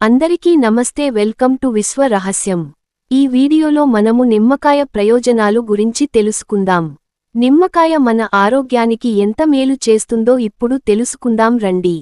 అందరికీ నమస్తే. Welcome to విశ్వ రహస్యం. ఈ వీడియోలో మనము నిమ్మకాయ ప్రయోజనాలు గురించి తెలుసుకుందాం. నిమ్మకాయ మన ఆరోగ్యానికి ఎంత మేలు చేస్తుందో ఇప్పుడు తెలుసుకుందాం రండి.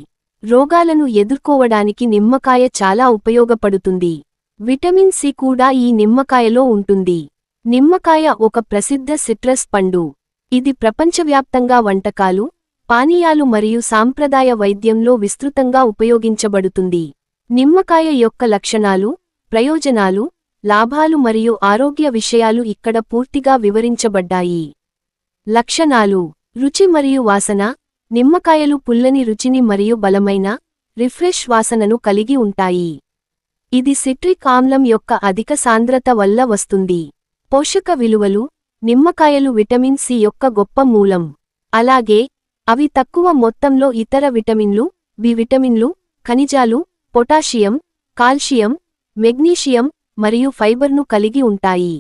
రోగాలను ఎదుర్కోవడానికి నిమ్మకాయ చాలా ఉపయోగపడుతుంది. విటమిన్ సి కూడా ఈ నిమ్మకాయలో ఉంటుంది. నిమ్మకాయ ఒక ప్రసిద్ధ సిట్రస్ పండు. ఇది ప్రపంచవ్యాప్తంగా వంటకాలు, పానీయాలు మరియు సాంప్రదాయ వైద్యంలో విస్తృతంగా ఉపయోగించబడుతుంది. నిమ్మకాయ యొక్క లక్షణాలు, ప్రయోజనాలు, లాభాలు మరియు ఆరోగ్య విషయాలు ఇక్కడ పూర్తిగా వివరించబడ్డాయి. లక్షణాలు: రుచి మరియు వాసన. నిమ్మకాయలు పుల్లని రుచిని మరియు బలమైన, రిఫ్రెష్ వాసనను కలిగి ఉంటాయి. ఇది సిట్రిక్ ఆమ్లం యొక్క అధిక సాంద్రత వల్ల వస్తుంది. పోషక విలువలు. నిమ్మకాయలు విటమిన్ సి యొక్క గొప్ప మూలం. అలాగే అవి తక్కువ మొత్తంలో ఇతర విటమిన్లు, బి విటమిన్లు, ఖనిజాలు, పొటాషియం, కాల్షియం, మెగ్నీషియం మరియు ఫైబర్ను కలిగి ఉంటాయి.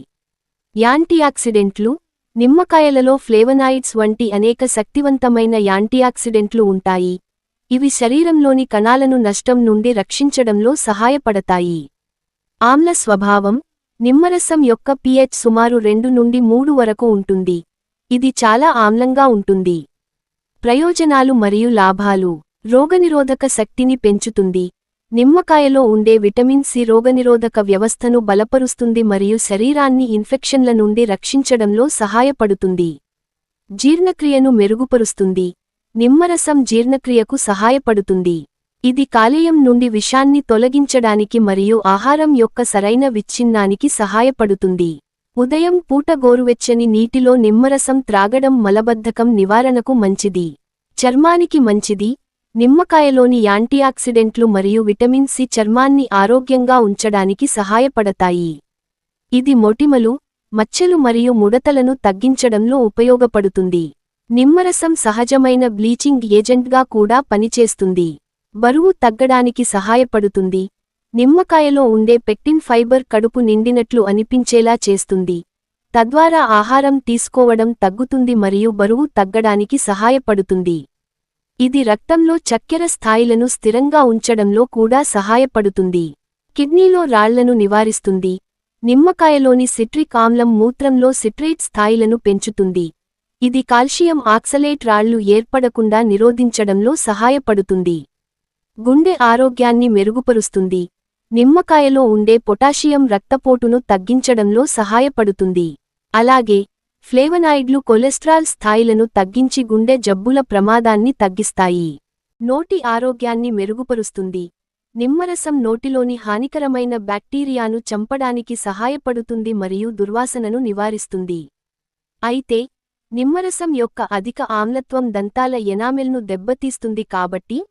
యాంటీఆక్సిడెంట్లు. నిమ్మకాయలలో ఫ్లేవనాయిడ్స్ వంటి అనేక శక్తివంతమైన యాంటీఆక్సిడెంట్లు ఉంటాయి. ఇవి శరీరంలోని కణాలను నష్టం నుండి రక్షించడంలో సహాయపడతాయి. ఆమ్ల స్వభావం. నిమ్మరసం యొక్క pH సుమారు 2 నుండి 3 వరకు ఉంటుంది. ఇది చాలా ఆమ్లంగా ఉంటుంది. ప్రయోజనాలు మరియు లాభాలు. రోగనిరోధక శక్తిని పెంచుతుంది. నిమ్మకాయలో ఉండే విటమిన్ సి రోగనిరోధక వ్యవస్థను బలపరుస్తుంది మరియు శరీరాన్ని ఇన్ఫెక్షన్ల నుండి రక్షించడంలో సహాయపడుతుంది. జీర్ణక్రియను మెరుగుపరుస్తుంది. నిమ్మరసం జీర్ణక్రియకు సహాయపడుతుంది. ఇది కాలేయం నుండి విషాన్ని తొలగించడానికి మరియు ఆహారం యొక్క సరైన విచ్ఛిన్నానికి సహాయపడుతుంది. ఉదయం పూట గోరువెచ్చని నీటిలో నిమ్మరసం త్రాగడం మలబద్ధకం నివారణకు మంచిది. చర్మానికి మంచిది. నిమ్మకాయలోని యాంటీఆక్సిడెంట్లు మరియు విటమిన్ సి చర్మాన్ని ఆరోగ్యంగా ఉంచడానికి సహాయపడతాయి. ఇది మొటిమలు, మచ్చలు మరియు ముడతలను తగ్గించడంలో ఉపయోగపడుతుంది. నిమ్మరసం సహజమైన బ్లీచింగ్ ఏజెంట్గా కూడా పనిచేస్తుంది. బరువు తగ్గడానికి సహాయపడుతుంది. నిమ్మకాయలో ఉండే పెక్టిన్ ఫైబర్ కడుపు నిండినట్లు అనిపించేలా చేస్తుంది. తద్వారా ఆహారం తీసుకోవడం తగ్గుతుంది మరియు బరువు తగ్గడానికి సహాయపడుతుంది. ఇది రక్తంలో చక్కెర స్థాయిలను స్థిరంగా ఉంచడంలో కూడా సహాయపడుతుంది. కిడ్నీలో రాళ్లను నివారిస్తుంది. నిమ్మకాయలోని సిట్రిక్ ఆమ్లం మూత్రంలో సిట్రేట్ స్థాయిలను పెంచుతుంది. ఇది కాల్షియం ఆక్సలేట్ రాళ్లు ఏర్పడకుండా నిరోధించడంలో సహాయపడుతుంది. గుండె ఆరోగ్యాన్ని మెరుగుపరుస్తుంది. నిమ్మకాయలో ఉండే పొటాషియం రక్తపోటును తగ్గించడంలో సహాయపడుతుంది. అలాగే ఫ్లేవనాయిడ్లు కొలెస్ట్రాల్ స్థాయిలను తగ్గించి గుండె జబ్బుల ప్రమాదాన్ని తగ్గిస్తాయి. నోటి ఆరోగ్యాన్ని మెరుగుపరుస్తుంది. నిమ్మరసం నోటిలోని హానికరమైన బ్యాక్టీరియాను చంపడానికి సహాయపడుతుంది మరియు దుర్వాసనను నివారిస్తుంది. అయితే నిమ్మరసం యొక్క అధిక ఆమ్లత్వం దంతాల ఎనామెల్ను దెబ్బతీస్తుంది కాబట్టి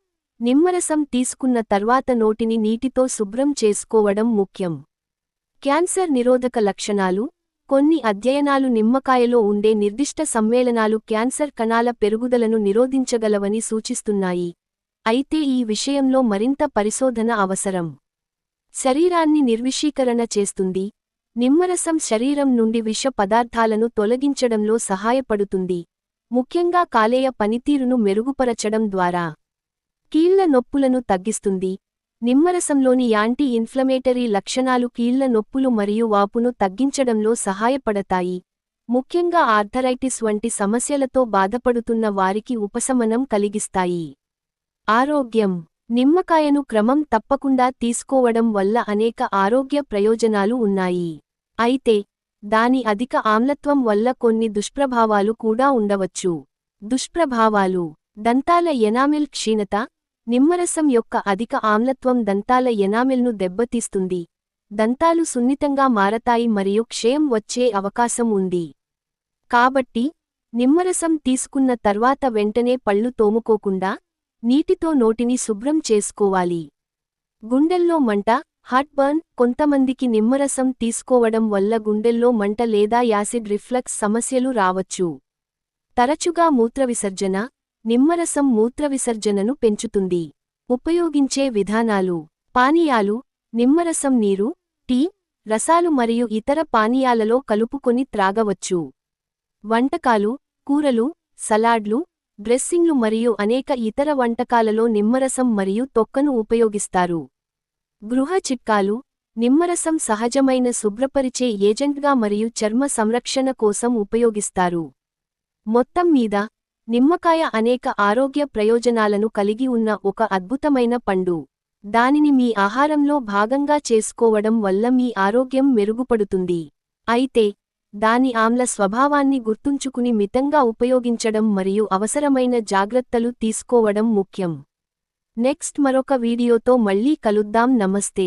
నిమ్మరసం తీసుకున్న తర్వాత నోటిని నీటితో శుభ్రం చేసుకోవడం ముఖ్యం. క్యాన్సర్ నిరోధక లక్షణాలు. కొన్ని అధ్యయనాలు నిమ్మకాయలో ఉండే నిర్దిష్ట సమ్మేళనాలు క్యాన్సర్ కణాల పెరుగుదలను నిరోధించగలవని సూచిస్తున్నాయి. అయితే ఈ విషయంలో మరింత పరిశోధన అవసరం. శరీరాన్ని నిర్విషీకరణ చేస్తుంది. నిమ్మరసం శరీరం నుండి విష పదార్థాలను తొలగించడంలో సహాయపడుతుంది, ముఖ్యంగా కాలేయ పనితీరును మెరుగుపరచడం ద్వారా. కీళ్ల నొప్పులను తగ్గిస్తుంది. నిమ్మరసంలోని యాంటీ ఇన్ఫ్లమేటరీ లక్షణాలు కీళ్ల నొప్పులు మరియు వాపును తగ్గించడంలో సహాయపడతాయి, ముఖ్యంగా ఆర్థరైటిస్ వంటి సమస్యలతో బాధపడుతున్న వారికి ఉపశమనం కలిగిస్తాయి. ఆరోగ్యం. నిమ్మకాయను క్రమం తప్పకుండా తీసుకోవడం వల్ల అనేక ఆరోగ్య ప్రయోజనాలు ఉన్నాయి. అయితే దాని అధిక ఆమ్లత్వం వల్ల కొన్ని దుష్ప్రభావాలు కూడా ఉండవచ్చు. దుష్ప్రభావాలు. దంతాల ఎనామెల్ క్షీణత. నిమ్మరసం యొక్క అధిక ఆమ్లత్వం దంతాల ఎనామెల్ను దెబ్బతీస్తుంది. దంతాలు సున్నితంగా మారతాయి మరియు క్షయం వచ్చే అవకాశం ఉంది. కాబట్టి నిమ్మరసం తీసుకున్న తర్వాత వెంటనే పళ్ళు తోముకోకుండా నీటితో నోటిని శుభ్రం చేసుకోవాలి. గుండెల్లో మంట, హార్ట్ బర్న్. కొంతమందికి నిమ్మరసం తీసుకోవడం వల్ల గుండెల్లో మంట లేదా యాసిడ్ రిఫ్లక్స్ సమస్యలు రావచ్చు. తరచుగా మూత్రవిసర్జన. నిమ్మరసం మూత్రవిసర్జనను పెంచుతుంది. ఉపయోగించే విధానాలు. పానీయాలు. నిమ్మరసం నీరు, టీ, రసాలు మరియు ఇతర పానీయాలలో కలుపుకొని త్రాగవచ్చు. వంటకాలు, కూరలు, సలాడ్లు, డ్రెస్సింగ్లు మరియు అనేక ఇతర వంటకాలలో నిమ్మరసం మరియు తొక్కను ఉపయోగిస్తారు. గృహ చిట్కాలు: నిమ్మరసం సహజమైన శుభ్రపరిచే ఏజెంట్గా మరియు చర్మ సంరక్షణ కోసం ఉపయోగిస్తారు. మొత్తం మీద, నిమ్మకాయ అనేక ఆరోగ్య ప్రయోజనాలను కలిగి ఉన్న ఒక అద్భుతమైన పండు. దానిని మీ ఆహారంలో భాగంగా చేసుకోవడం వల్ల మీ ఆరోగ్యం మెరుగుపడుతుంది. అయితే, దాని ఆమ్ల స్వభావాన్ని గుర్తుంచుకుని మితంగా ఉపయోగించడం మరియు అవసరమైన జాగ్రత్తలు తీసుకోవడం ముఖ్యం. నెక్స్ట్ మరొక వీడియోతో మళ్ళీ కలుద్దాం. నమస్తే.